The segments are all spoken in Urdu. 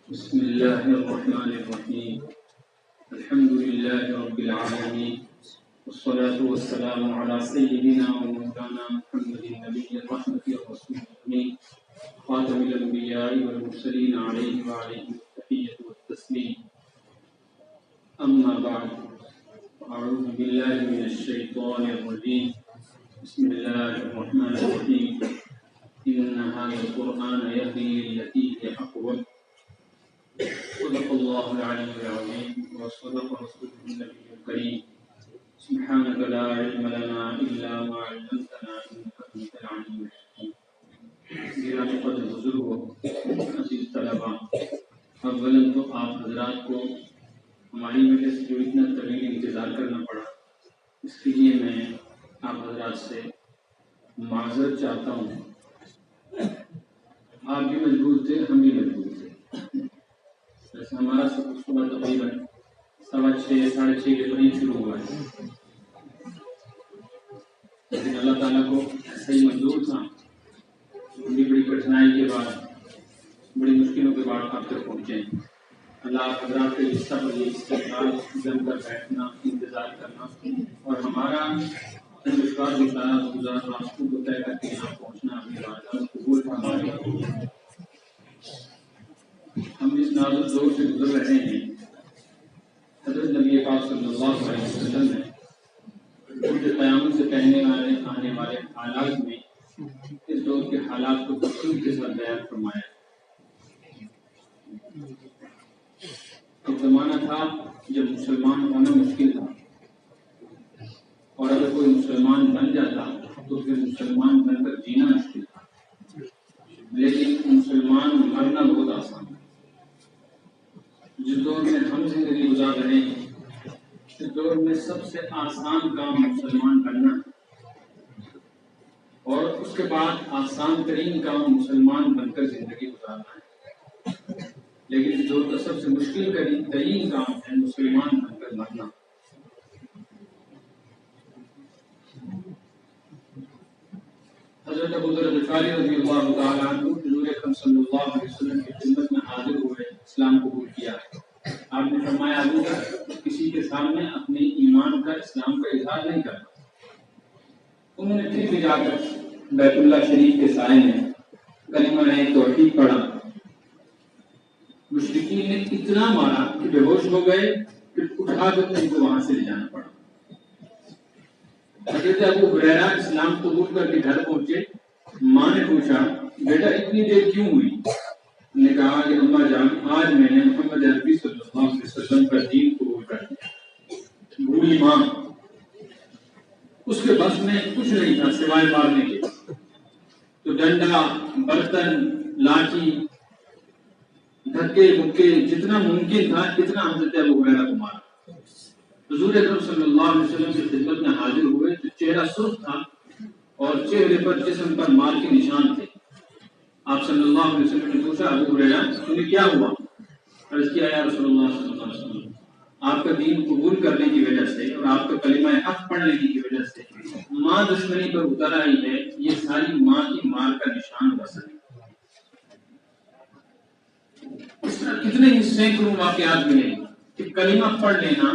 بسم الله الرحمن الرحيم. الحمد لله رب العالمين، والصلاة والسلام على سيدنا ومولانا محمد النبي الرحمة الرسول الأمين، خاتم الأنبياء والمرسلين عليه وعليهم التحية والتسليم. أما بعد، أعوذ بالله من الشيطان الرجيم. بسم الله الرحمن الرحيم. إن هذا القرآن يهدي للتي هي أقوم. صدق الله العلي العظيم وصدق رسوله النبي الكريم. سبحانك لا علم لنا إلا ما علمتنا إنك أنت العليم الحكيم. گرامی قدر بزرگوں، عزیز طلباء، اولا تو آپ حضرات کو ہماری وجہ سے جو اتنا طویل انتظار کرنا پڑا، اس کے لیے میں آپ حضرات سے معذرت چاہتا ہوں. آپ بھی مجبور تھے، ہم بھی مجبور تھے. ویسے ہمارا صبح تقریباً 6:15 ساڑھے 6 کے قریب شروع ہوا ہے، لیکن اللہ تعالیٰ کو ایسا ہی منظور تھا. بڑی کٹھنائی کے بعد، بڑی مشکلوں کے بعد آپ تک پہنچے. اللہ حضرات کے حصہ پر یہ استقبال جم کر بیٹھنا، انتظار کرنا اور ہمارا وشواس گزار راستوں کو طے کر کے یہاں پہنچنا اپنی بات قبول فرمائے. ہم اس نازک دور سے گزر رہے ہیں. حضرت نبی پاک صلی اللہ علیہ وسلم نے قیامت سے پہلے آنے والے حالات میں اس دور کے حالات کو تفصیل کے ساتھ بیان فرمایا. ایک زمانہ تھا جب مسلمان ہونا مشکل تھا، اور اگر کوئی مسلمان بن جاتا تو پھر مسلمان بن کر جینا مشکل تھا. لیکن مسلمان مرنا بہت آسان ہے. جس دور میں ہم زندگی گزار رہے ہیں، اس دور میں سب سے آسان کام مسلمان بننا ہے، اور اس کے بعد آسان ترین کام مسلمان بن کر زندگی گزارنا ہے. لیکن اس دور کا سب سے مشکل ترین کام ہے مسلمان بن کر مرنا. حضرت ابو ذر غفاری رضی اللہ تعالیٰ عنہ حضور اکرم صلی اللہ علیہ وسلم کی خدمت میں حاضر ہوئے، اسلام قبول کیا. آپ نے فرمایا ابو ذر کسی کے سامنے اپنے ایمان کا، اسلام کا اظہار نہیں کرنا. انہوں نے پھر بھی جا کر بیت اللہ شریف کے سائے میں کلمہ توحید پڑھا. مشرکین نے اتنا مارا کہ بے ہوش ہو گئے، پھر اٹھا کر ان کو وہاں سے لے جانا پڑا. حضرت ابو ہریرہ اسلام قبول کر کے گھر پہنچے. ماں نے پوچھا بیٹا اتنی دیر کیوں ہوئی؟ نے کہا کہ اماں جان آج میں نے محمد عربی صلی اللہ علیہ وسلم کا دین قبول کر دیا. بوڑھی ماں، اس کے بس میں کچھ نہیں تھا سوائے مارنے کے. تو ڈنڈا، برتن، لاٹھی، دھکے مکے جتنا ممکن تھا اتنا حضرت ابو ہریرہ کو مارا. حضور اکرم صلی اللہ علیہ وسلم کی خدمت میں حاضر ہوئے تو چہرہ سرخ تھا اور چہرے پر، جسم پر مار کے نشان تھے. آپ صلی اللہ علیہ وسلم نے پوچھا ابو ہریرہ تمہیں کیا ہوا؟ عرض کیا یا رسول اللہ صلی اللہ علیہ وسلم آپ کا دین قبول کرنے کی وجہ سے اور آپ کا کلمہ حق پڑھ لینے کی وجہ سے ماں دشمنی پر اتر آئی ہے. یہ ساری ماں کی مار کا نشان بس ہے. اس طرح کتنے ہی سینکڑوں واقعات ملے کہ کلمہ پڑھ لینا،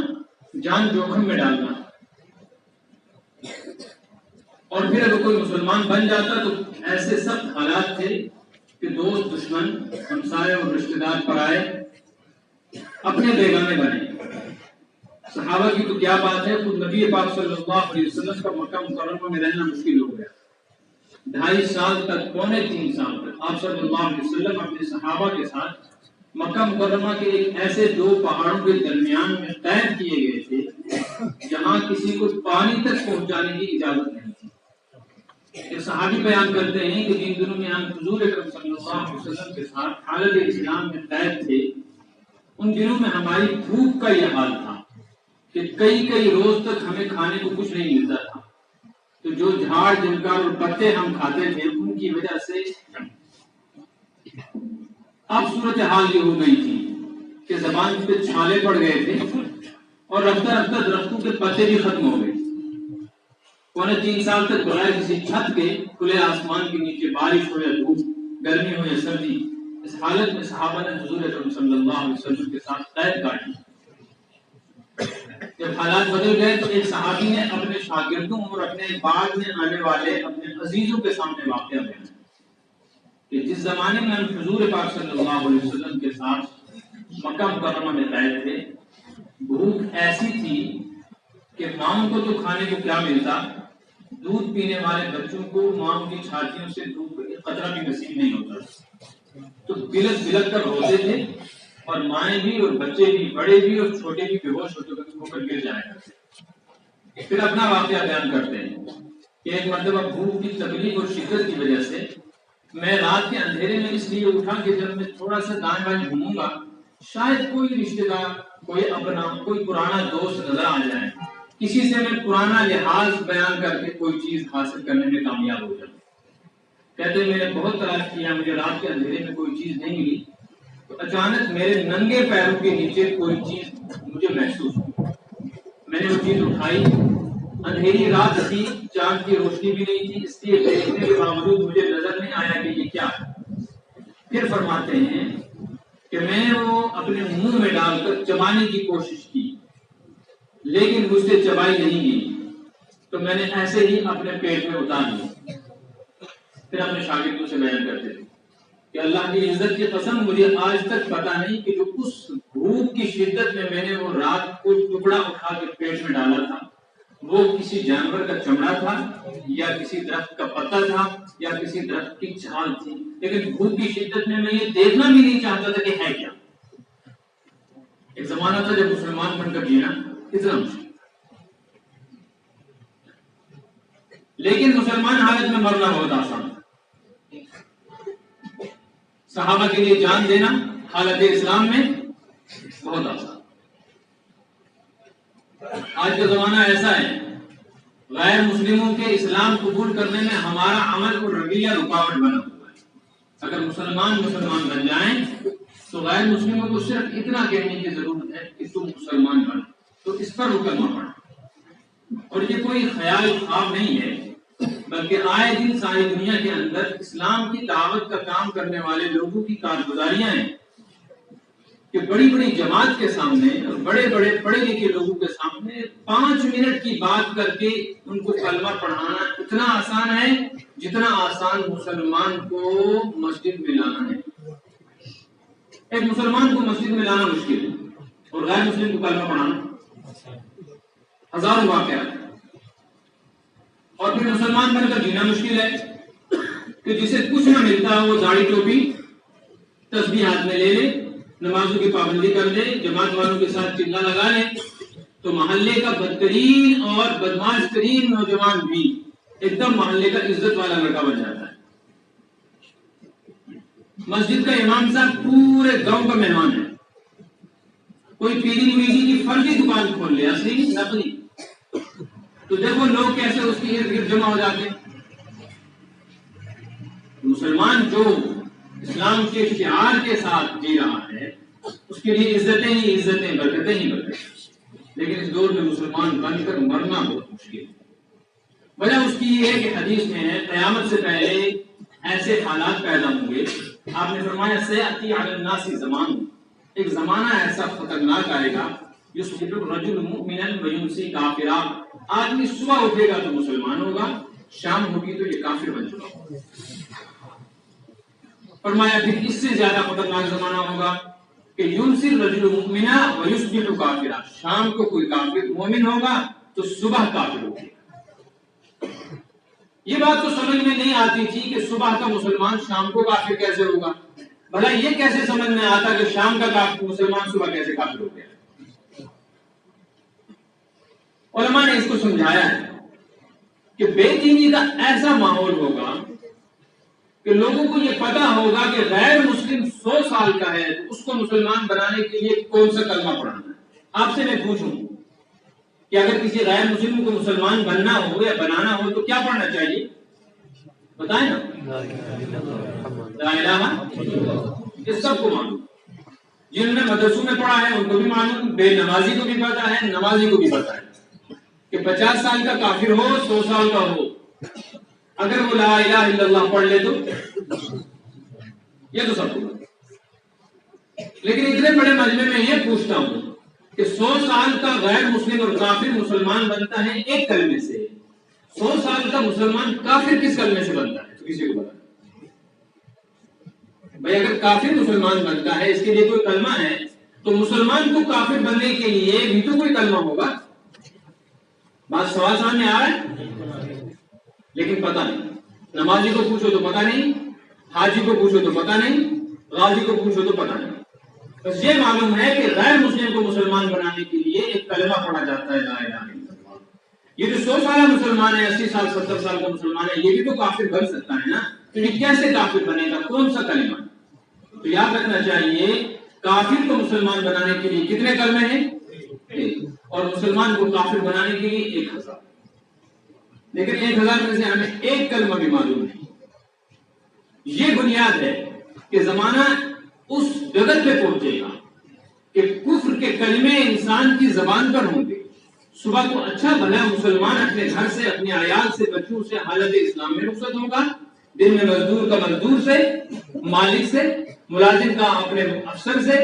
جان جوخم میں ڈالنا، اور پھر اگر کوئی مسلمان بن جاتا تو ایسے سخت حالات تھے کہ دوست، دشمن، ہمسائے اور رشتہ دار پرائے اپنے بیگانے بنے. صحابہ کی تو کیا بات ہے، خود نبی پاک صلی اللہ علیہ وسلم کا مکہ مکرمہ میں رہنا مشکل ہو گیا. 2.5 سال تک، 2.25 سال تک آپ صلی اللہ علیہ وسلم اپنے صحابہ کے ساتھ مکہ مکرمہ کے ایک ایسے 2 پہاڑوں کے درمیان میں قید کیے گئے تھے جہاں کسی کو پانی تک پہنچانے کی اجازت نہیں تھی. ایک صحابی بیان کرتے ہیں کہ جن دنوں میں ہم حضور اکرم صلی اللہ علیہ وسلم کے ساتھ حالت اسلام میں قید تھے، ان دنوں میں ہماری بھوک کا یہ حال تھا کہ کئی روز تک ہمیں کھانے کو کچھ نہیں ملتا تھا. تو جو جھاڑ جھنکار اور پتے ہم کھاتے تھے ان کی وجہ سے اب صورتحال یہ ہو گئی تھی کہ زبان پہ چھالے پڑ گئے تھے اور رفتہ رفتہ درختوں کے پتے بھی ختم ہو گئے. 3.25 سال تک بغیر کسی چھت کے کھلے آسمان کے نیچے بارش ہو یا دھوپ، گرمی ہو یا سردی، اس حالت میں صحابہ نے حضور اکرم صلی اللہ علیہ وسلم کے ساتھ قید کاٹی۔ جب حالات بدل گئے تو ایک صحابی نے اپنے شاگردوں اور اپنے بعد میں آنے والے اپنے عزیزوں کے سامنے واقعہ بیان کہ جس زمانے میں ہم حضور پاک صلی اللہ علیہ وسلم کے ساتھ مکہ مکرمہ میں قید تھے، بھوک ایسی تھی کہ ماؤں کو تو کھانے کو کیا ملتا، دودھ پینے والے بچوں کو ماؤں کی چھاتیوں سے دودھ قطرہ بھی نصیب نہیں ہوتا، تو بلک بلک کر روتے تھے، اور مائیں بھی اور بچے بھی، بڑے بھی اور چھوٹے بھی بے ہوش ہو کر گر جایا کرتے۔ پھر اپنا واقعہ بیان کرتے ہیں کہ ایک مرتبہ بھوک کی تکلیف اور شدت کی وجہ سے میں رات کے اندھیرے میں اس لیے اٹھا کہ جب میں تھوڑا سا دائیں بائیں گھوموں گا شاید کوئی رشتہ دار، کوئی اپنا، کوئی پرانا دوست نظر آ جائے، کسی سے میں پرانا لحاظ بیان کر کے کوئی چیز حاصل کرنے میں کامیاب ہو جاؤں۔ کہتے ہیں میں نے بہت تلاش کیا، مجھے رات کے اندھیرے میں کوئی چیز نہیں ملی، تو اچانک میرے ننگے پیروں کے نیچے کوئی چیز مجھے محسوس ہوئی۔ میں نے وہ چیز اٹھائی، اندھیری رات تھی، چاند کی روشنی بھی نہیں تھی، اس لیے دیکھنے کے باوجود مجھے نظر نہیں آیا کہ یہ کیا ہے۔ پھر فرماتے ہیں کہ میں نے وہ اپنے منہ میں ڈال کر چبانے کی کوشش کی، لیکن مجھ سے چبائی نہیں گئی، تو میں نے ایسے ہی اپنے پیٹ میں اتار لی۔ پھر اپنے شاگردوں سے بیان کرتے تھے کہ اللہ کی عزت کی قسم مجھے آج تک پتا نہیں کہ جو اس بھوک کی شدت میں نے وہ رات کو ٹکڑا اٹھا کے پیٹ میں ڈالا تھا وہ کسی جانور کا چمڑا تھا یا کسی درخت کا پتا تھا یا کسی درخت کی چھال تھی، لیکن بھوک کی شدت میں یہ دیکھنا بھی نہیں چاہتا تھا کہ ہے کیا۔ ایک زمانہ تھا جب مسلمان بن کر جینا اتنا مشکل، لیکن مسلمان حالت میں مرنا بہت آسان تھا۔ صحابہ کے لیے جان دینا حالت اسلام میں بہت آسان۔ آج کا زمانہ ایسا ہے، غیر مسلموں کے اسلام قبول کرنے میں ہمارا عمل اور رویہ رکاوٹ بنا ہوا ہے۔ اگر مسلمان بن جائیں تو غیر مسلموں کو صرف اتنا کہنے کی ضرورت ہے کہ تم مسلمان بن، تو اس پر کلمہ پڑھو۔ اور یہ کوئی خیال خواب نہیں ہے، بلکہ آئے دن ساری دنیا کے اندر اسلام کی دعوت کا کام کرنے والے لوگوں کی کارگزاریاں ہیں کہ بڑی بڑی جماعت کے سامنے اور بڑے بڑے پڑھے لکھے لوگوں کے سامنے 5 منٹ کی بات کر کے ان کو کلمہ پڑھانا اتنا آسان ہے جتنا آسان مسلمان کو مسجد میں لانا ہے۔ ایک مسلمان کو مسجد میں لانا مشکل ہے اور غیر مسلم کو کلمہ پڑھانا ہزاروں واقعات، اور پھر مسلمان بن کر جینا مشکل ہے کہ جسے کچھ نہ ملتا وہ داڑھی ٹوپی تسبیح ہاتھ میں لے لے، نمازوں کی پابندی کر دے، جماعت والوں کے ساتھ چلا لگا لے، تو محلے کا بدترین اور بدماش ترین نوجوان بھی ایک دم محلے کا عزت والا لڑکا بن جاتا ہے۔ مسجد کا امام صاحب پورے گاؤں کا مہمان ہے، کوئی پیری مریضی کی فرضی دکان کھول لے، اصلی نقلی، تو دیکھو لوگ کیسے اس کے ارد گرد جمع ہو جاتے ہیں۔ مسلمان جو اسلام کے شعار کے ساتھ جی رہا ہے اس کے لیے عزتیں ہی عزتیں، برکتیں ہی برکتیں، لیکن اس دور میں مسلمان بن کر مرنا بہت مشکل ہے۔ وجہ اس کی یہ ہے کہ حدیث میں ہے قیامت سے پہلے ایسے حالات پیدا ہوں گے، آپ نے فرمایا سیأتی علی الناس زمان، ایک زمانہ ایسا خطرناک آئے گا یصبح الرجل مؤمنا ویمسی کافرا، آدمی صبح اٹھے گا تو مسلمان ہوگا، شام ہوگی تو یہ کافر بن چکا ہوگا۔ فرمایا پھر اس سے زیادہ خطرناک زمانہ ہوگا کہ یمسی الرجل مؤمنا ویصبح کافرا، شام کو کوئی کافر مومن ہوگا تو صبح کافر ہوگا۔ یہ بات تو سمجھ میں نہیں آتی تھی کہ صبح کا مسلمان شام کو کافر کیسے ہوگا، بھلا یہ کیسے سمجھ میں آتا کہ شام کا مسلمان صبح کیسے کافر ہو گیا۔ علماء نے اس کو سمجھایا ہے کہ بے دینی کا ایسا ماحول ہوگا کہ لوگوں کو یہ پتا ہوگا کہ غیر مسلم 100 سال کا ہے تو اس کو مسلمان بنانے کے لیے کون سا کلمہ پڑھانا ہے۔ آپ سے میں پوچھوں کہ اگر کسی غیر مسلم کو مسلمان بننا ہو یا بنانا ہو تو کیا پڑھنا چاہیے، بتائیں نا؟ لا الہ، یہ سب کو معلوم، جنہوں نے مدرسوں میں پڑھا ہے ان کو بھی معلوم، بے نمازی کو بھی پتا ہے، نمازی کو بھی پتا ہے کہ 50 سال کا کافر ہو 100 سال کا ہو، اگر وہ لا الہ الا اللہ پڑھ لے تو یہ تو سب کو، لیکن اتنے بڑے مجمع میں یہ پوچھتا ہوں کہ 100 سال کا غیر مسلم اور کافر مسلمان بنتا ہے ایک کلمے سے، 100 سال کا مسلمان کافر کس کلمے سے بنتا ہے؟ تو کسی کو بتا بھائی، اگر کافر مسلمان بنتا ہے اس کے لیے کوئی کلمہ ہے تو مسلمان کو کافر بننے کے لیے بھی تو کوئی کلمہ ہوگا۔ بات سوال سامنے آ رہا ہے، لیکن پتہ نہیں۔ نمازی کو پوچھو تو پتہ نہیں، حاجی کو پوچھو تو پتہ نہیں، غازی کو پوچھو تو پتہ نہیں۔ بس یہ معلوم ہے کہ غیر مسلم کو مسلمان بنانے کے لیے ایک کلمہ پڑھا جاتا ہے، لا الہ الا اللہ۔ یہ جو 100 سالہ مسلمان ہے، 80 سال 70 سال کا مسلمان ہے، یہ بھی تو کافر بن سکتا ہے نا، تو یہ کیسے کافر بنے گا؟ کون سا کلمہ؟ تو یاد رکھنا چاہیے کافر کو مسلمان بنانے کے لیے کتنے کلمے ہیں؟ ایک، اور مسلمان کو کافر بنانے کے لیے 1000۔ لیکن 1000 میں سے ہمیں ایک کلمہ بھی معلوم نہیں۔ یہ بنیاد ہے کہ زمانہ اس جگت پہ پہنچے گا کہ کفر کے کلمے انسان کی زبان پر ہوں گے۔ صبح کو اچھا بھلا مسلمان اپنے گھر سے، اپنے عیال سے، بچوں سے حالت اسلام میں رخصت ہوگا، دن میں مزدور کا مزدور سے، مالک سے، ملازم کا اپنے افسر سے،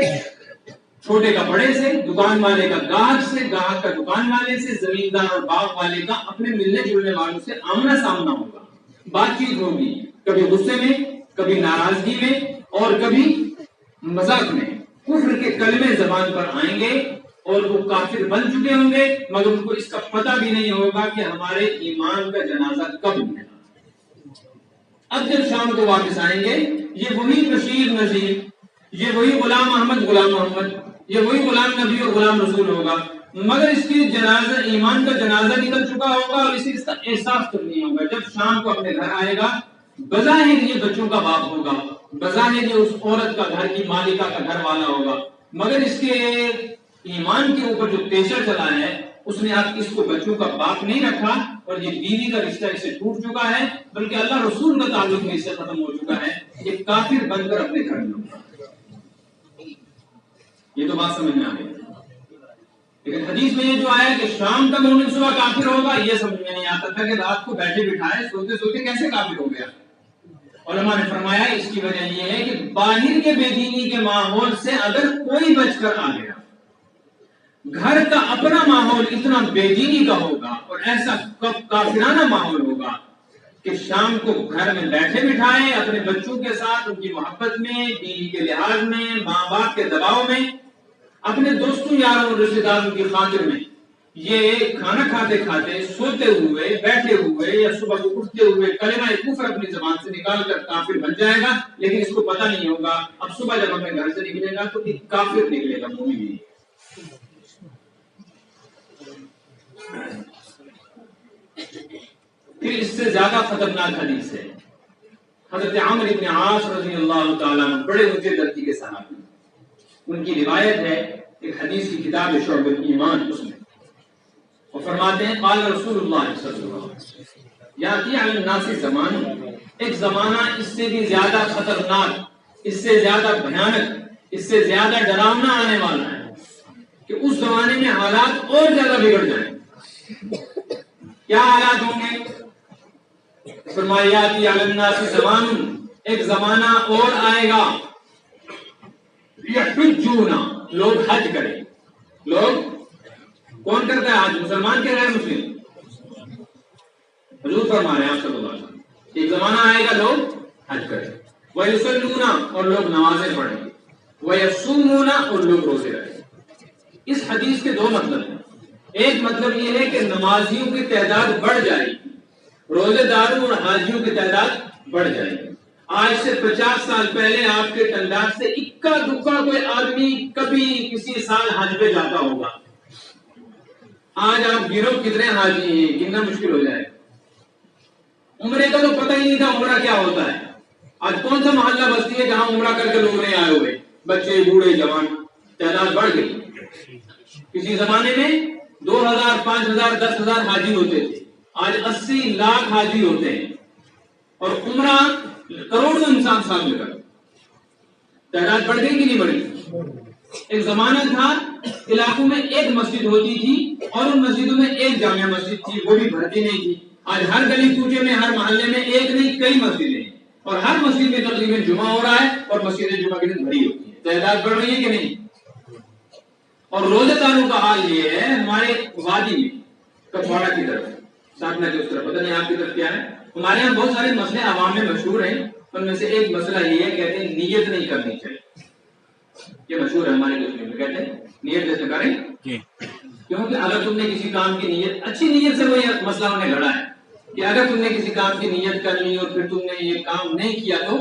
چھوٹے کا بڑے سے، دکان والے کا گاہک سے، گاہک کا دکان والے سے، زمیندار اور باغ والے کا اپنے ملنے جلنے والوں سے آمنا سامنا ہوگا، بات چیت ہوگی، کبھی غصے میں، کبھی ناراضگی میں اور کبھی مذاق میں۔ کفر کے کلمے زبان پر آئیں گے اور وہ کافر بن چکے ہوں گے، مگر ان کو اس کا پتہ بھی نہیں ہوگا کہ ہمارے ایمان کا جنازہ کب ہے۔ اب جب شام کو واپس آئیں گے، یہ وہی بشیر نذیر، یہ وہی غلام محمد، یہ وہی غلام نبی اور غلام رسول ہوگا، مگر اس کی جنازہ، ایمان کا جنازہ نکل چکا ہوگا اور اسے اس کا احساس تک نہیں ہوگا۔ جب شام کو اپنے گھر آئے گا، بظاہر یہ بچوں کا باپ ہوگا، بظاہر یہ اس عورت کا گھر کی مالکہ کا گھر والا ہوگا، مگر اس کے ایمان کے اوپر جو پریشر چلا ہے، اس نے آپ اس کو بچوں کا باپ نہیں رکھا اور یہ بیوی کا رشتہ اس سے ٹوٹ چکا ہے، بلکہ اللہ رسول کا تعلق میں اس سے ختم ہو چکا ہے، یہ کافر بن کر اپنے گھر میں ہوگا۔ یہ تو بات سمجھ میں آ گئی۔ لیکن حدیث میں یہ جو آیا کہ شام کا مومن صبح کافر ہوگا، یہ سمجھ میں نہیں آتا تھا کہ رات کو بیٹھے بٹھائے سوتے سوتے کیسے کافر ہو گیا۔ علماء نے فرمایا اس کی وجہ یہ ہے کہ باہر کے بے دینی کے ماحول سے اگر کوئی بچ کر آ گیا، گھر کا اپنا ماحول اتنا بے دینی کا ہوگا اور ایسا کافرانہ ماحول ہوگا کہ شام کو گھر میں بیٹھے بٹھائے اپنے بچوں کے ساتھ، ان کی محبت میں، بیوی کے لحاظ میں، ماں باپ کے دباؤ میں، اپنے دوستوں یاروں اور رشتے داروں کی خاطر میں، یہ کھانا کھاتے کھاتے، سوتے ہوئے، بیٹھے ہوئے یا صبح کو اٹھتے ہوئے کلمہ کفر اپنی زبان سے نکال کر کافر بن جائے گا، لیکن اس کو پتہ نہیں ہوگا۔ اب صبح جب اپنے گھر سے نکلے گا تو ایک کافر نکلے گا، مومن نہیں۔ پھر اس سے زیادہ خطرناک حدیث ہے، حضرت عمرو بن عاص رضی اللہ تعالیٰ عنہ، بڑے اونچے درجے کے صحابی، ان کی روایت ہے ایک حدیث کی کتاب ہے شعب الایمان، اس میں وہ فرماتے ہیں قال رسول اللہ صلی اللہ علیہ وسلم یاتی علی الناس زمان، ایک زمانہ اس سے بھی زیادہ خطرناک، اس سے زیادہ بھیانک، اس سے زیادہ ڈراؤنا آنے والا ہے کہ اس زمانے میں حالات اور زیادہ بگڑ جائیں۔ کیا حالات ہوں گے؟ فرمایا یاتی علی الناس زمان، ایک زمانہ اور آئے گا، یحجون، لوگ حج کریں۔ لوگ کون کرتا ہے حج؟ مسلمان کے غیر مسلم؟ حضور فرما رہے ہیں آپ صلی اللہ علیہ وسلم، ایک زمانہ آئے گا لوگ حج کریں، وَيُصَلُّونَ، اور لوگ نمازیں پڑھیں گے، وَيَصُومُونَ، اور لوگ روزے رکھیں گے۔ اس حدیث کے دو مطلب ہیں۔ ایک مطلب یہ ہے کہ نمازیوں کی تعداد بڑھ جائے گی، روزے داروں اور حاجیوں کی تعداد بڑھ جائے گی۔ آج سے 50 سال پہلے آپ کے ٹنڈار سے اکا دکا کوئی آدمی کبھی کسی سال حج پہ جاتا ہوگا۔ آج آپ گنو کتنے حاجی ہیں، گننا مشکل ہو جائے گا۔ عمرے کا تو پتہ ہی نہیں تھا عمرہ کیا ہوتا ہے۔ آج کون سا محلہ بستی ہے جہاں عمرہ کر کے لوگ نہیں آئے ہوئے، بچے بوڑھے جوان، تعداد بڑھ گئی۔ کسی زمانے میں 2000 5000 10,000 حاجی ہوتے تھے، آج 80 لاکھ حاجی ہوتے ہیں، اور عمرہ کروڑوں انسان سال میں کرتے۔ تعداد بڑھ گئی کہ نہیں بڑھی؟ ایک زمانہ تھا علاقوں میں ایک مسجد ہوتی تھی اور ان مسجدوں میں ایک جامع مسجد تھی، وہ بھی بھرتی نہیں تھی۔ آج ہر گلی کوچے میں، ہر محلے میں ایک نہیں کئی مسجدیں ہیں، اور ہر مسجد میں تقریباً جمعہ ہو رہا ہے اور مسجد جمعہ کے دن بھری ہوتی ہے۔ تعداد بڑھ رہی ہے کہ نہیں؟ اور روزے داروں کا حال یہ ہے ہمارے وادی میں کپواڑہ کی طرف ساتنا کی اس طرف، پتہ نہیں آپ کی طرف کیا ہے، ہمارے یہاں بہت سارے مسئلے عوام میں مشہور ہیں، ان میں سے ایک مسئلہ یہ ہے کہتے ہیں نیت نہیں کرنی چاہیے، یہ مشہور ہے ہمارے کشمیر میں، کہتے ہیں نیت جیسے کریں، کیونکہ اگر تم نے کسی کام کی نیت، اچھی نیت سے وہ یہ مسئلہ انہیں گھڑا ہے کہ اگر تم نے کسی کام کی نیت کر لی اور پھر تم نے یہ کام نہیں کیا تو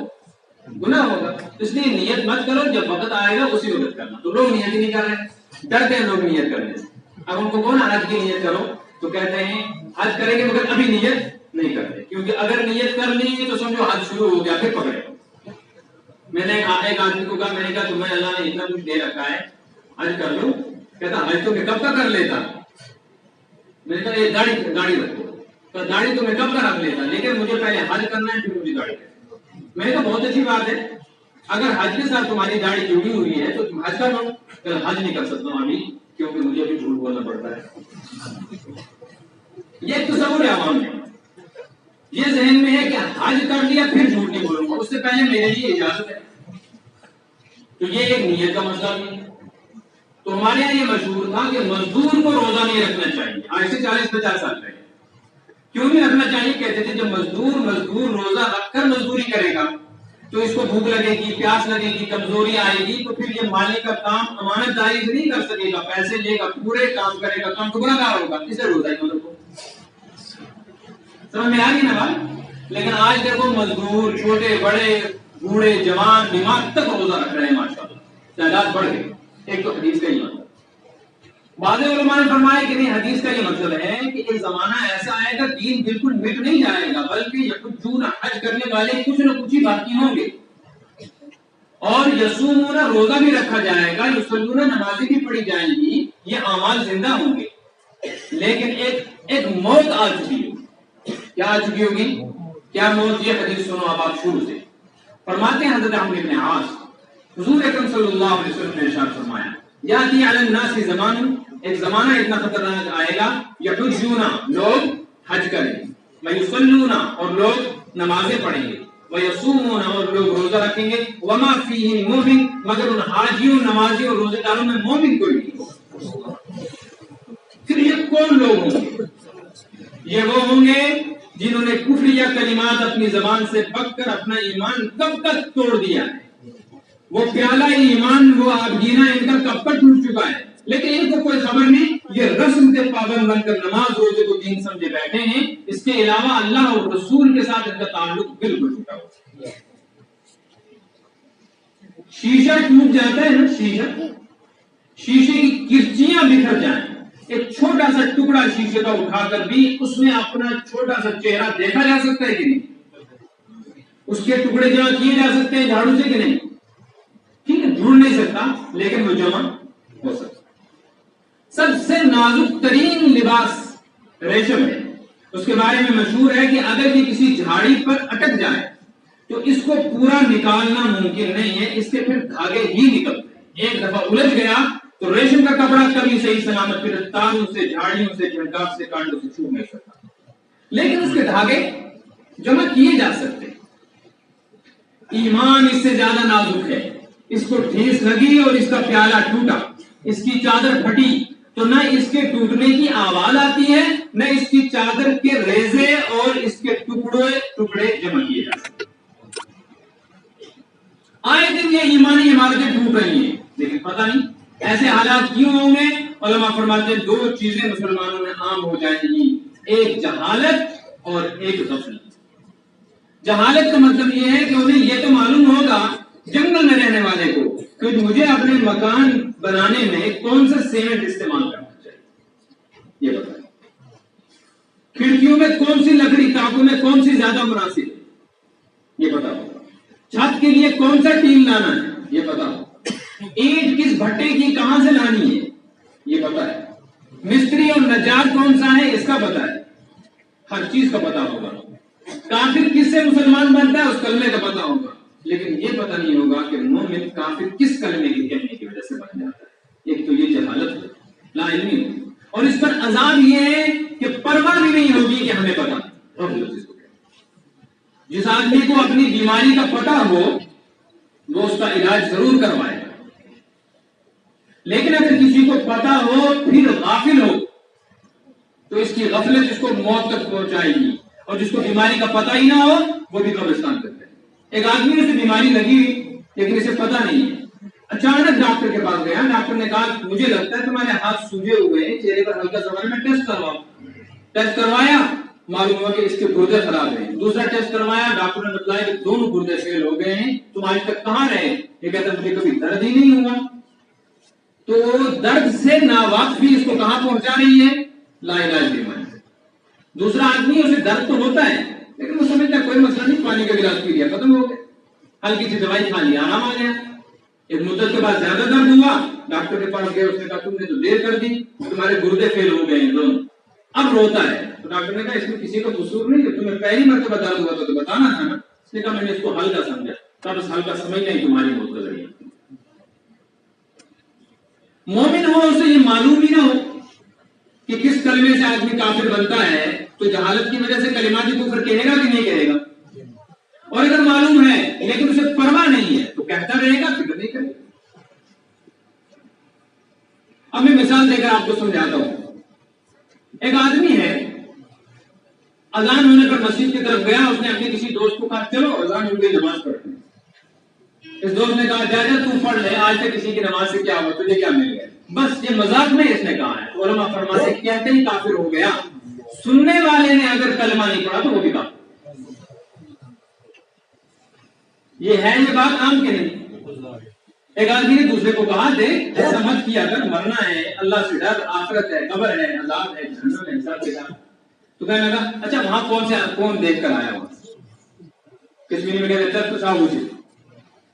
گناہ ہوگا، اس لیے نیت مت کرو، جب وقت آئے گا اسی وقت کرنا۔ تو لوگ نیت ہی نہیں کر رہے، ڈرتے ہیں لوگ نیت کرنے سے۔ اب ان کو کون حج کی نیت کرو تو کہتے ہیں حج کریں گے مگر ابھی نیت نہیں کرتے، کیونکہ اگر نیت کر لی تو سمجھو حج شروع ہو گیا، پھر پکڑے۔ میں نے ایک آدمی کو کہا، میں نے کہا تمہیں اللہ نے اتنا کچھ دے رکھا ہے، حج کر لو۔ کہتا حج تو میں کب کا کر لیتا، میں نے کہا یہ گاڑی رکھو، تو داڑھی تو میں کب کا رکھ لیتا، لیکن مجھے پہلے حج کرنا ہے پھر مجھے داڑھی کرنا۔ میں نے کہا بہت اچھی بات ہے، اگر حج کے ساتھ تمہاری داڑھی جڑی ہوئی ہے تو تم حج کر لو۔ حج نہیں کر سکتا ہوں ابھی کیونکہ مجھے ابھی جھوٹ بولنا پڑتا ہے۔ یہ ایک تصور ہے عوام میں، یہ ذہن میں ہے کہ حج کر لیا پھر جھوٹ نہیں بولوں گا، اس سے پہلے میرے لیے اجازت ہے، تو یہ ایک نیت کا مسئلہ بھی ہے۔ تو ہمارے یہاں یہ مشہور تھا کہ مزدور کو روزہ نہیں رکھنا چاہیے، آج سے 40-50 سال پہلے۔ کیوں نہیں رکھنا چاہیے؟ کہتے تھے جب مزدور روزہ رکھ کر مزدوری کرے گا تو اس کو بھوک لگے گی، پیاس لگے گی، کمزوری آئے گی، تو پھر یہ مالک کا کام امانت داری سے نہیں کر سکے گا، پیسے لے گا، پورے کام کرے گا، کام ٹکڑا دار ہوگا، اسے روزہ ہی مطلب کو سمجھ میں آ رہی نا بات؟ لیکن آج دیکھو مزدور چھوٹے بڑے بوڑھے جوان دماغ تک روزہ رکھ رہے ہیں، ماشاءاللہ تعداد بڑھ گئی۔ ایک تو حدیث کا ہی مطلب، بعض علماء نے فرمایا کہ نہیں، حدیث کا یہ مطلب ہے کہ ایک زمانہ ایسا آئے گا دین بالکل مٹ نہیں جائے گا، بلکہ یحجون، حج کرنے والے کچھ نہ کچھ ہی باقی ہوں گے، اور یصومون، روزہ بھی رکھا جائے گا، یصلون، نمازیں بھی پڑھی جائیں گی، یہ اعمال زندہ ہوں گے، لیکن ایک موت آ چکی ہوگی۔ کیا آ چکی ہوگی؟ کیا موت؟ یہ حدیث سنو اب آپ شروع سے۔ فرماتے ہیں حضرت عمرو بن عاص، حضور اکرم صلی اللہ علیہ وسلم نے ارشاد فرمایا، یاتی علی الناس زمان، ایک زمانہ اتنا خطرناک آئے گا، یحجون، لوگ حج کریں گے، ویصلون، اور لوگ نمازیں پڑھیں گے، ویصومون، اور لوگ روزہ رکھیں گے، وما فیہم مومن، مگر ان حاجیوں، نمازیوں اور روزے داروں میں مومن کوئی نہیں ہوگا۔ پھر یہ کون لوگ ہوں گے؟ یہ وہ ہوں گے جنہوں نے کفریہ کلمات اپنی زبان سے پک کر اپنا ایمان کب تک توڑ دیا ہے، وہ پیالہ ایمان، وہ آبگینہ ان کا کب تک ٹوٹ چکا ہے، لیکن ان کو کوئی خبر نہیں، یہ رسم کے پابند بن کر نماز روزے کو دین سمجھے بیٹھے ہیں، اس کے علاوہ اللہ اور رسول کے ساتھ ان کا تعلق بالکل ٹوٹا ہوا ہے۔ شیشہ ٹوٹ جاتا ہے نا، شیشے کی کرچیاں بکھر جائیں، ایک چھوٹا سا ٹکڑا شیشے کا اٹھا کر بھی اس میں اپنا چھوٹا سا چہرہ دیکھا جا سکتا ہے کہ نہیں؟ اس کے ٹکڑے جمع کیے جا سکتے ہیں جھاڑو سے کہ نہیں؟ ٹھیک ہے، ڈھونڈ نہیں سکتا لیکن وہ جمع ہو سکتا۔ سب سے نازک ترین لباس ریشم ہے، اس کے بارے میں مشہور ہے کہ اگر یہ کسی جھاڑی پر اٹک جائے تو اس کو پورا نکالنا ممکن نہیں ہے، اس کے پھر دھاگے ہی نکلتے ہیں، ایک دفعہ الجھ گیا تو ریشم کا کپڑا کبھی صحیح سلامت پھر تاروں سے، جھاڑیوں سے، جھنکاف سے، کانٹوں سے چھوٹ نہیں سکتا، لیکن اس کے دھاگے جمع کیے جا سکتے۔ ایمان اس سے زیادہ نازک ہے، اس کو ٹھیس لگی اور اس کا پیالہ ٹوٹا، اس کی چادر پھٹی تو نہ اس کے ٹوٹنے کی آواز آتی ہے، نہ اس کی چادر کے ریزے اور اس کے ٹکڑے جمع کیے جا سکتے۔ آئے دن یہ ایمانی عمارتیں ٹوٹ رہی ہیں، لیکن پتہ نہیں ایسے حالات کیوں ہوں گے۔ علماء فرماتے ہیں دو چیزیں مسلمانوں میں عام ہو جائیں گی، ایک جہالت اور ایک غفلت۔ جہالت کا مطلب یہ ہے کہ انہیں یہ تو معلوم ہوگا جنگل میں رہنے والے کو کہ مجھے اپنے مکان بنانے میں کون سا سیمنٹ استعمال کرنا چاہیے، یہ بتائیں، کھڑکیوں میں کون سی لکڑی، تاکوں میں کون سی زیادہ مناسب ہے، یہ پتا ہوگا، چھت کے لیے کون سا ٹین لانا ہے، یہ پتا ہوگا، اینٹ کس بھٹے کی کہاں سے لانی ہے، یہ پتا ہے، مستری اور نجار کون سا ہے اس کا پتا ہے، ہر چیز کا پتا ہوگا۔ کافر کس سے مسلمان بنتا ہے اس کلمے کا پتا ہوگا، لیکن یہ پتہ نہیں ہوگا کہ مومن کافر کس کلمے کے کہنے کی وجہ سے بن جاتا ہے۔ ایک تو یہ جہالت ہے، لا علمی ہے، اور اس پر عذاب یہ ہے کہ پرواہ بھی نہیں ہوگی کہ ہمیں پتا۔ جس آدمی کو اپنی بیماری کا پتہ ہو وہ اس کا علاج ضرور کروائے گا، لیکن اگر کسی کو پتا ہو پھر غافل ہو تو اس کی غفلت اس کو موت تک پہنچائے گی، اور جس کو بیماری کا پتہ ہی نہ ہو وہ بھی قبرستان کرتے ہیں۔ ایک آدمی اسے بیماری لگی لیکن اسے پتہ نہیں ہے، اچانک ڈاکٹر کے پاس گیا، ڈاکٹر نے کہا مجھے لگتا ہے تمہارے ہاتھ سوجے ہوئے ہیں، چہرے پر ہلکا سا میں ٹیسٹ کرواؤں۔ ٹیسٹ کروایا، معلوم ہوا کہ اس کے گردے خراب ہیں۔ دوسرا ٹیسٹ کروایا، ڈاکٹر نے بتایا کہ دونوں گردے فیل ہو گئے ہیں، تم آج تک کہاں رہے؟ یہ کہتا ہے مجھے کبھی درد ہی نہیں ہوا۔ تو درد سے ناواقفی اس کو کہاں پہنچا رہی ہے؟ لا علاج بیماری۔ دوسرا آدمی اسے درد تو ہوتا ہے لیکن وہ سمجھتا ہے کوئی مسئلہ نہیں، پانی کا گلاس پی لیا ختم ہو گیا، ہلکی سی دوائی کھا لی آرام آ گیا۔ ایک مدت کے بعد زیادہ درد ہوا، ڈاکٹر کے پاس گیا، اس نے کہا تم نے تو دیر کر دی، تمہارے گردے فیل ہو گئے ہیں دونوں، اب روتا ہے۔ تو ڈاکٹر نے کہا اس میں کسی کا قصور نہیں، جب تمہیں پہلی مرتبہ درد ہوا تو بتانا تھا نا۔ اس نے کہا میں نے اس کو ہلکا سمجھا، تب اس ہلکا سمجھنا ہی تمہاری موت کا ذریعہ۔ مومن ہو اسے یہ معلوم ہی نہ ہو کہ کس کلمے سے آدمی کافر بنتا ہے تو جہالت کی وجہ سے کلمات کفر کہے گا کہ نہیں کہے گا؟ اور اگر معلوم ہے لیکن اسے پرواہ نہیں ہے تو کہتا رہے گا، فکر نہیں کرے گا۔ اب میں مثال دے کر آپ کو سمجھاتا ہوں۔ ایک آدمی ہے، اذان ہونے پر مسجد کی طرف گیا، اس نے اپنے کسی دوست کو کہا چلو اذان ہو گئی نماز پڑھتے ہیں۔ اس دوست نے کہا جا تو پڑھ لے، آج تک کسی کی نماز سے کیا ہوا، تجھے کیا مل گیا؟ بس یہ مذاق میں اس نے کہا ہے۔ علماء فرماتے ہیں کہتے ہی کافر ہو گیا، سننے والے نے اگر کلمہ نہیں پڑھا تو وہ بھی کافر۔ یہ ہے یہ بات عام کے نہیں۔ ایک آدمی نے دوسرے کو کہا دیکھ ایسا مت کیا کر، مرنا ہے، اللہ سے ڈر، آخرت ہے، قبر ہے، عذاب ہے، جہنم ہے، حساب کتاب۔ تو کہنے لگا اچھا وہاں کون دیکھ کر آیا وہاں؟ کشمیری میں کہتے ہیں صاحب مجھے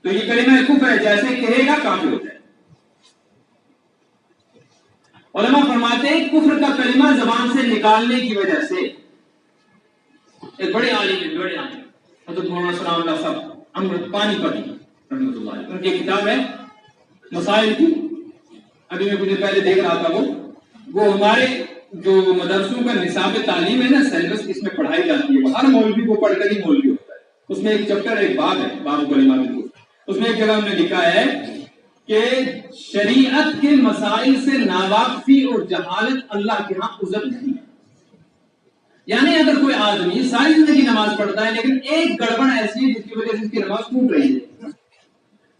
تو یہ کلمہ کفر ہے، جیسے کہے گا کافر ہوتا ہے۔ علماء فرماتے ہیں کفر کا کلمہ زبان سے نکالنے کی وجہ سے ایک بڑے عالم حضرت مولانا ثناء اللہ صاحب امرت پانی پتی رحمۃ اللہ علیہ، ان کی کتاب ہے مسائل کی، ابھی میں کچھ پہلے دیکھ رہا تھا، وہ ہمارے جو مدرسوں کا نصاب تعلیم ہے نا، سیلبس اس میں پڑھائی جاتی ہے، وہ ہر مولوی کو پڑھ کر ہی مولوی ہوتا ہے۔ اس میں ایک چیپٹر ایک باب ہے، باب کلمات الکفر، اس میں ایک جگہ ہم نے لکھا ہے کہ شریعت کے مسائل سے ناواقفی اور جہالت اللہ کے ہاں عذر نہیں ہے۔ یعنی اگر کوئی آدمی ساری زندگی نماز پڑھتا ہے لیکن ایک گڑبڑ ایسی ہے جس کی وجہ سے اس کی نماز ٹوٹ رہی ہے،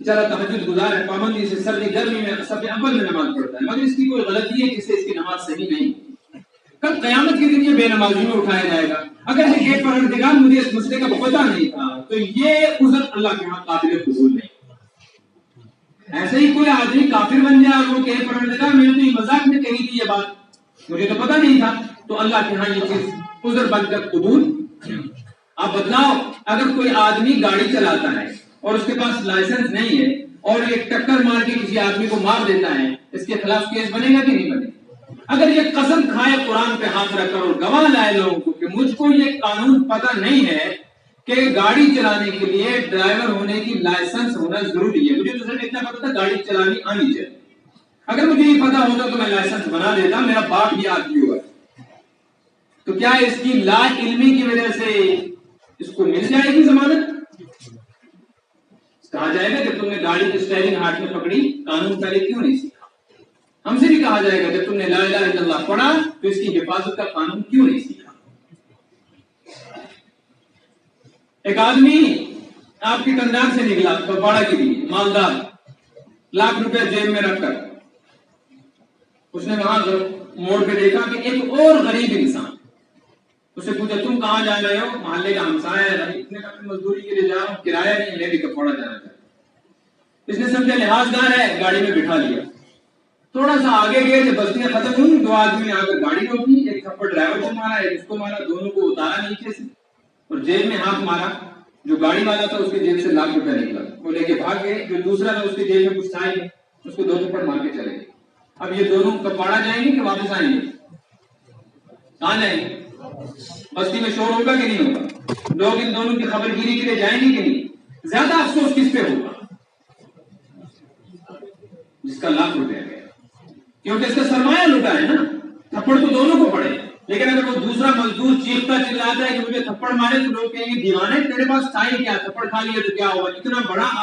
بیچارہ تہجد گزار ہے، پابندی سے سردی گرمی میں سب اول میں نماز پڑھتا ہے، مگر اس کی کوئی غلطی ہے جس سے اس کی نماز صحیح نہیں، کل قیامت کے دن یہ بے نمازی میں اٹھایا جائے گا۔ اگر یہ پروردگار مجھے اس مسئلے کا پتہ نہیں تھا تو یہ عذر اللہ کے ہاں قابل قبول نہیں۔ ایسے ہی کوئی آدمی کافر بن جائے اور وہ کہے پروردگار میں نے تو یہ مذاق میں کہی تھی یہ بات، مجھے تو پتہ نہیں تھا، تو اللہ کے ہاں یہ چیز عذر بن کر قبول۔ آپ بتلاؤ اگر کوئی آدمی گاڑی چلاتا ہے اور اس کے پاس لائسنس نہیں ہے اور ایک ٹکر مار کے کسی آدمی کو مار دیتا ہے، اس کے خلاف کیس بنے گا کہ نہیں بنے گا؟ اگر یہ قسم کھائے قرآن پہ ہاتھ رکھ کر اور گواہ لائے لوگوں کو کہ مجھ کو یہ قانون پتہ نہیں ہے کہ گاڑی چلانے کے لیے ڈرائیور ہونے کی لائسنس ہونا ضروری ہے، مجھے تو صرف اتنا پتا تھا گاڑی چلانی آنی چاہیے، اگر مجھے یہ پتا ہوتا تو میں لائسنس بنا دیتا، میرا باپ بھی آدمی ہوا، تو کیا اس کی لا علمی کی وجہ سے اس کو مل جائے گی ضمانت؟ کہا جائے گا جب تم نے گاڑی کی اسٹیئرنگ ہاتھ میں پکڑی قانون پہلے کیوں نہیں سیکھا؟ ہم سے بھی کہا جائے گا جب تم نے لا الہ الا اللہ پڑھا تو اس کی حفاظت کا قانون کیوں نہیں سیکھا؟ ایک آدمی آپ کی کندھار سے نکلا کپواڑہ کے لیے، مالدار، لاکھ روپے جیب میں رکھ کر، اس نے وہاں موڑ پہ دیکھا کہ ایک اور غریب انسان، اس سے پوچھا تم کہاں جا رہے ہو؟ محلے کا ہمسایہ ہے، اتنے کا مزدوری کے لیے جا رہا ہوں، کرایہ نہیں، میں بھی کپواڑہ جانا چاہتا ہوں۔ اس نے سمجھا لحاظدار ہے، گاڑی میں بٹھا لیا، تھوڑا سا آگے گئے جب بستیاں ختم ہوئی، دو آدمی نے آ کر گاڑی روکی، ایک تھپڑ ڈرائیور کو مارا، ایک اس کو مارا، دونوں کو اتارا نیچے سے اور جیب میں ہاتھ مارا۔ جو گاڑی والا تھا اس کی جیب سے لاکھ روپے نکلا، وہ لے کے بھاگ گئے۔ جو دوسرا تھا اس کی جیب میں کچھ تھا نہیں، اس کو دو تھپڑ مار کے چلے گئے۔ اب یہ دونوں کپواڑہ جائیں گے کہ واپس آئیں گے؟ کہاں جائیں گے؟ بستی میں شور ہوگا کہ نہیں ہوگا؟ لوگ ان دونوں کی خبر گیری کے لیے جائیں گے کہ نہیں؟ زیادہ افسوس کس پہ ہوگا؟ جس کا لاکھ روپے گیا، کیونکہ اس کا سرمایہ لوٹا ہے نا۔ تھپڑ تو دونوں کو پڑے، لیکن اگر وہ دوسرا مزدور چیختا چلاتا ہے کہ مجھے تھپڑ مارے تو لوگ کہیں گے دیوانے تیرے پاس تھا ہی کیا، تھپڑ کھا لیا تو کیا ہوا؟ اتنا بڑا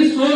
100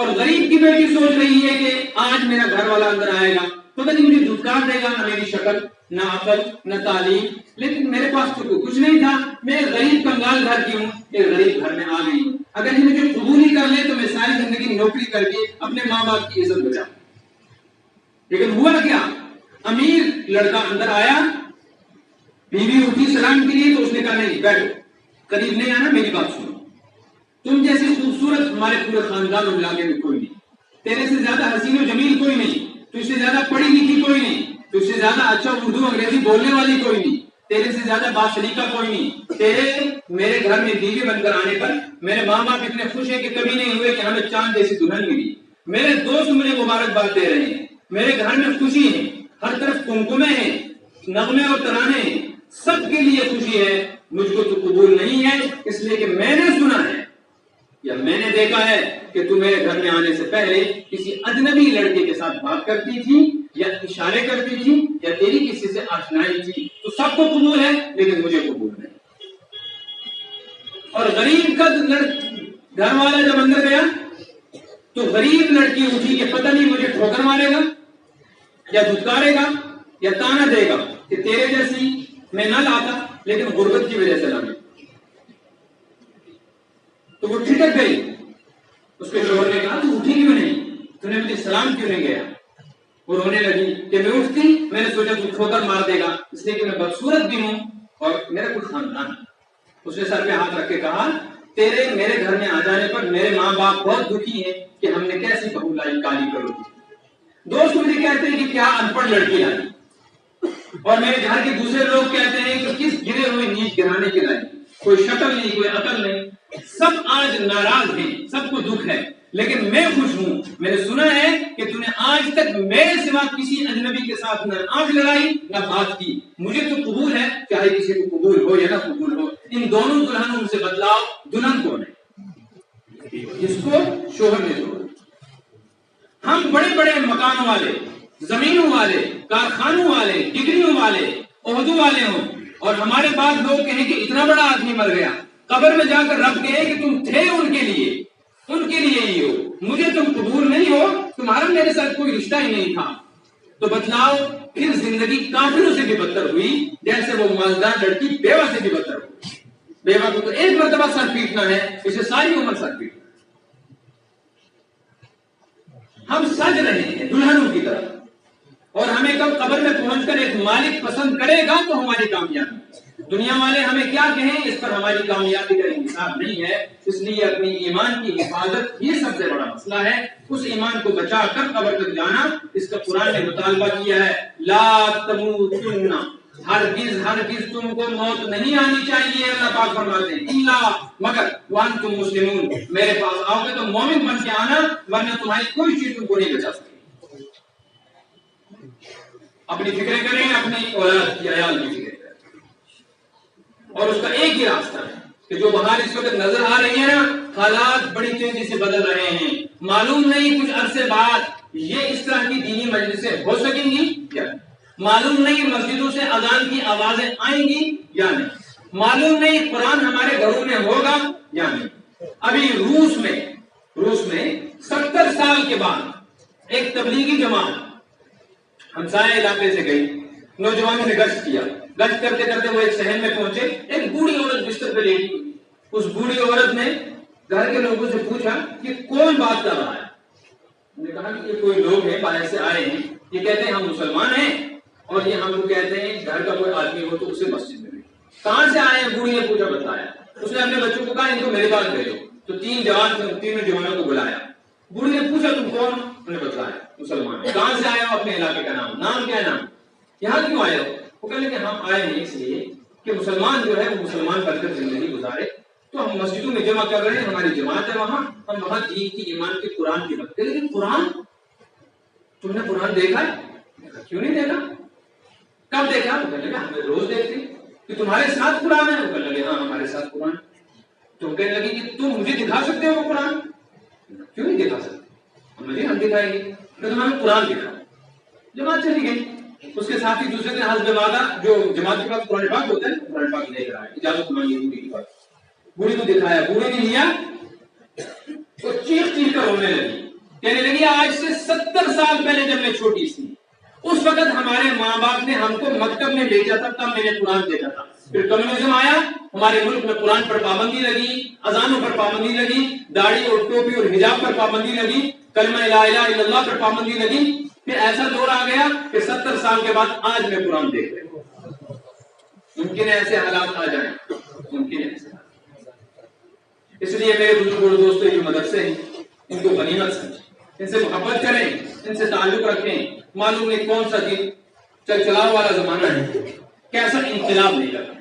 اور غریب کی بیٹی سوچ رہی ہے کہ آج میرا گھر والا اندر آئے گا، پتہ نہیں مجھے دھتکار دے گا، نہ میری شکل، نہ عقل، نہ تعلیم، لیکن میرے پاس تو کچھ نہیں تھا، میں غریب کنگال گھر کی ہوں، ایک غریب گھر میں آ گئی ہوں، اگر یہ مجھے قبول ہی کر لے تو میں ساری زندگی نوکری کر کے اپنے ماں باپ کی عزت بچاؤں۔ لیکن ہوا کیا، امیر لڑکا اندر آیا، بیوی اٹھی سلام کے لیے تو اس نے کہا نہیں بیٹھو، قریب نہیں آنا، میری بات سنو، تم جیسی خوبصورت ہمارے پورے خاندان اور علاقے میں کوئی نہیں، تیرے سے زیادہ حسین و جمیل کوئی نہیں، تجھ سے زیادہ پڑھی لکھی کوئی نہیں، تجھ سے زیادہ اچھا اردو انگریزی بولنے والی کوئی نہیں، تیرے سے زیادہ باسلیقہ کوئی نہیں، تیرے میرے گھر میں بیوی بن کر آنے پر میرے ماں باپ اتنے خوش ہیں کہ کبھی نہیں ہوئے کہ ہمیں چاند جیسی دلہن ملی، میرے دوست مجھے مبارکباد دے رہے ہیں، میرے گھر میں خوشی ہے، ہر طرف کمکمے ہیں، نغمے اور ترانے ہیں، سب کے لیے خوشی ہے، مجھ کو تو قبول نہیں ہے، اس لیے کہ میں نے سنا ہے یا میں نے دیکھا ہے کہ تو میرے گھر میں آنے سے پہلے کسی اجنبی لڑکے کے ساتھ بات کرتی تھی یا اشارے کرتی تھی یا تیری کسی سے آشنائی تھی، تو سب کو قبول ہے لیکن مجھے قبول نہیں۔ اور غریب کا گھر والا جب اندر گیا تو غریب لڑکی اٹھی کہ پتہ نہیں مجھے ٹھوکر مارے گا یا دھتکارے گا یا تانا دے گا کہ تیرے جیسی میں نہ لاتا لیکن غربت کی وجہ سے لانا، تو وہ ٹھٹک گئی۔ اس کے شوہر نے کہا تو اٹھی کیوں نہیں، تو نے مجھے سلام کیوں نہیں گیا؟ وہ رونے لگی کہ میں اٹھتی میں نے سوچا تو ٹھوکر مار دے گا، اس لیے کہ میں بدصورت بھی ہوں اور میرا کوئی خاندان۔ اس نے سر پہ ہاتھ رکھ کے کہا تیرے میرے گھر میں آ جانے پر میرے ماں باپ بہت دکھی ہیں کہ ہم نے کیسی بہو لائی کالی کرو گی۔ دوست مجھے کہتے ہیں کہ کیا ان پڑھ لڑکی لائی، اور میرے گھر کے دوسرے لوگ کہتے ہیں کہ کس گرے ہوئے نیچ گرانے کے لائی، کوئی شکل نہیں، کوئی عقل نہیں، سب آج ناراض ہیں، سب کو دکھ ہے، لیکن میں خوش ہوں۔ میں نے سنا ہے کہ تو نے آج تک میرے سوا کسی اجنبی کے ساتھ نہ آنکھ لڑائی نہ بات کی، مجھے تو قبول ہے، چاہے کسی کو قبول ہو یا نہ قبول ہو۔ ان دونوں دلہنوں سے بتلاؤ دلہن کون ہے، جس کو شوہر نے چھوڑا۔ ہم بڑے بڑے مکانوں والے، زمینوں والے، کارخانوں والے، ڈگریوں والے، عہدوں والے ہوں، اور ہمارے پاس لوگ کہیں کہ اتنا بڑا آدمی مر گیا، قبر میں جا کر رب کہے کہ تم تھے ان کے لیے ہی ہو، مجھے تم قبول نہیں ہو، تمہارا میرے ساتھ کوئی رشتہ ہی نہیں تھا، تو بتلاؤ پھر زندگی کافروں سے بھی بدتر ہوئی، جیسے وہ مالدار لڑکی بیوہ سے بھی بدتر ہوئی۔ بیوہ کو تو ایک مرتبہ سر پیٹنا ہے، اسے ساری عمر سر پیٹنا۔ ہم سج رہے ہیں دلہنوں کی طرف، اور ہمیں کب قبر میں پہنچ کر ایک مالک پسند کرے گا تو ہماری کامیابی۔ دنیا والے ہمیں کیا کہیں اس پر ہماری کامیابی کا حساب نہیں ہے، اس لیے اپنی ایمان کی حفاظت یہ سب سے بڑا مسئلہ ہے، اس ایمان کو بچا کر قبر تک جانا، اس کا قرآن نے مطالبہ کیا ہے، لا تموتن، ہرگز تم کو موت نہیں آنی چاہیے، اللہ پاک فرماتے ہیں، الا مگر وانتم مسلمون، میرے پاس آؤ گے تو مومن بن کے آنا، ورنہ تمہاری کوئی چیز تم کو نہیں بچا سکتی۔ اپنی فکریں کریں، اپنی اولاد کی عیال کی فکر کریں، اور اس کا ایک ہی راستہ ہے کہ جو باہر اس وقت نظر آ رہی ہے نا، حالات بڑی تیزی سے بدل رہے ہیں، معلوم نہیں کچھ عرصے بعد یہ اس طرح کی دینی مجلسیں ہو سکیں گی کیا، معلوم نہیں مسجدوں سے اذان کی آوازیں آئیں گی یا نہیں، معلوم نہیں قرآن ہمارے گھروں میں ہوگا یا نہیں۔ ابھی روس میں 70 سال کے بعد ایک تبلیغی جماعت ہمسائے علاقے سے گئی، نوجوانوں نے گشت کیا، گشت کرتے کرتے وہ ایک شہر میں پہنچے، ایک بوڑھی عورت بستر پہ لیٹی ہوئی، اس بوڑھی عورت نے گھر کے لوگوں سے پوچھا کہ کون بات کر رہا ہے، انہوں نے کہا کہ یہ کوئی لوگ ہیں باہر سے آئے ہیں، یہ کہتے ہیں ہم مسلمان ہیں، اور یہ ہم کو کہتے ہیں گھر کا کوئی آدمی ہو تو اسے مسجد میں بھیجو۔ کہاں سے آئے ہیں؟ بوڑھی نے پوچھا، بتایا، اس نے اپنے بچوں کو کہا ان کو میرے پاس بھیجو، تو تینوں جوانوں کو بلایا، بوڑھی نے پوچھا تم کون؟ انہوں نے بتایا مسلمان۔ کہاں سے آئے ہو؟ اپنے علاقے کا نام کیا ہے؟ نام یہاں کیوں آئے ہو؟ وہ کہنے کہ ہم آئے ہیں اس لیے کہ مسلمان جو ہے وہ مسلمان بن کر زندگی گزارے، تو ہم مسجدوں میں جمع کر رہے ہیں، ہماری جماعت ہے وہاں، ہم وہاں دین کی ایمان کی قرآن کی بات کریں۔ لیکن قرآن تم نے قرآن دیکھا ہے؟ کیوں نہیں دیکھا؟ کب دیکھا؟ وہ کہنے لگا ہمیں روز دیکھتے ہیں۔ کہ تمہارے ساتھ قرآن ہے؟ وہ کہنے لگے ہاں ہمارے ساتھ قرآن۔ تو کہنے لگی کہ تم مجھے دکھا سکتے ہو وہ قرآن؟ کیوں نہیں دکھا سکتے؟ ہم دکھائیں گے، تو ہمیں قرآن دکھاؤ۔ جماعت چلی گئی، اس کے ساتھ ہی دوسرے دن حسب وعدہ جو جماعت کے پاس قرآن پاک ہوتا ہے، قرآن پاک لے کر آئے، اجازت مانگی بوڑھی کے پاس، بوڑھی کو دکھایا، بوڑھی نے لیا، وہ چیخ کر رونے لگی، کہنے لگی آج سے 70 سال پہلے جب میں چھوٹی سی اس وقت ہمارے ماں باپ نے ہم کو مکتب میں بھیجا تھا، تب میں نے قرآن دیکھا تھا. پھر کمیونزم آیا، ہمارے ملک میں قرآن پر پابندی لگی، اذانوں پر پابندی لگی، داڑھی اور ٹوپی اور حجاب پر پابندی لگی، کلمہ لا الہ الا اللہ پر پابندی لگی. پھر ایسا دور آ گیا کہ 70 سال کے بعد آج میں قرآن دیکھ رہا ہوں. ممکن ہے ایسے حالات آ جائیں، ممکن ہے ایسے حالات. اس لیے میرے بزرگ اور دوستوں جو مدرسے ہیں ان کو غنیمت سمجھیں، ان سے محبت کریں، ان سے تعلق رکھیں. معلوم نہیں کون سا دن چل چلاؤ والا زمانہ ہے، کیسا انقلاب نہیں کرنا.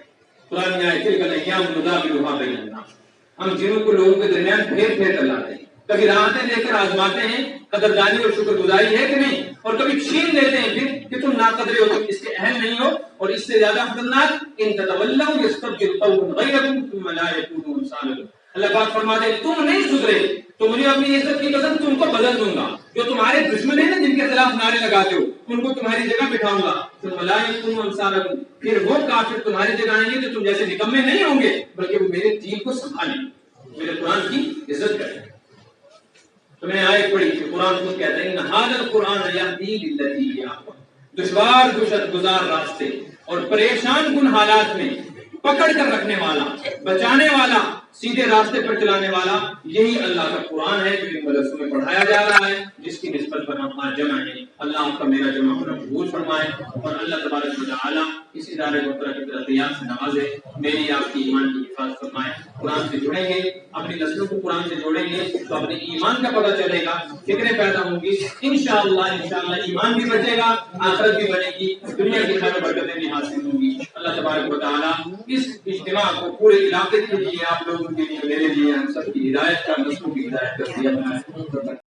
قرآن میں آئے تلک الایام نداولها بین الناس، ہم جنوں کو لوگوں کے درمیان پھیر پھیر کر لاتے ہیں. کبھی راحتیں دے کر آزماتے ہیں، قدردانی اور شکر گزاری ہے کہ نہیں، اور کبھی چھین لیتے ہیں پھر کہ تم ناقدرے ہو، تم اس کے اہل نہیں ہو. اور اس سے زیادہ خطرناک ان تتولوا یستبدل قوما غیرکم ثم لا یکونوا امثالکم. اللہ پاک فرماتے ہیں تم نہیں سدھرے تو مجھے اپنی عزت کی قسم تم کو بدل دوں گا. جو تمہارے دشمن ہیں نا جن کے خلاف نعرے لگاتے ہو ان کو تمہاری جگہ بٹھاؤں گا. ثم لا یکونوا امثالکم، پھر وہ کافر تمہاری جگہ آئیں گے تو تم جیسے نکمے نہیں ہوں گے، بلکہ وہ میرے دین کو سنبھالیں، میرے قرآن کی عزت کریں. تو میں نے آیت پڑھی کہ قرآن خود کہتا ہے ان ھذا القرآن یہدی للتی ہی اقوم، دشوار گزار راستے اور پریشان کن حالات میں پکڑ کر رکھنے والا، بچانے والا، سیدھے راستے پر چلانے والا یہی اللہ کا قرآن ہے جو ان مدرسوں میں پڑھایا جا رہا ہے، جس کی نسبت پر ہم آج جمع ہیں. اللہ آپ کا میرا جمع ہونا قبول فرمائے اور اللہ تبارک و تعالی اس ادارے کو طرح کی ترقیات سے نوازے. میری آپ کی ایمان کی حفاظت فرمائے. قرآن سے جڑیں گے، اپنی نسلوں کو قرآن سے جوڑیں گے تو اپنے ایمان کا پتہ چلے گا، فکریں پیدا ہوں گی، انشاءاللہ ایمان بھی بچے گا، آخرت بھی بنے گی، دنیا کی خیر و برکتیں بھی حاصل ہوں گی. اللہ تبارک و تعالی اس اجتماع کو پورے علاقے کے لیے، آپ لوگوں کے لیے، میرے لیے، ہم سب کی ہدایت کا، نسلوں کی ہدایت کا ذریعہ بنائے.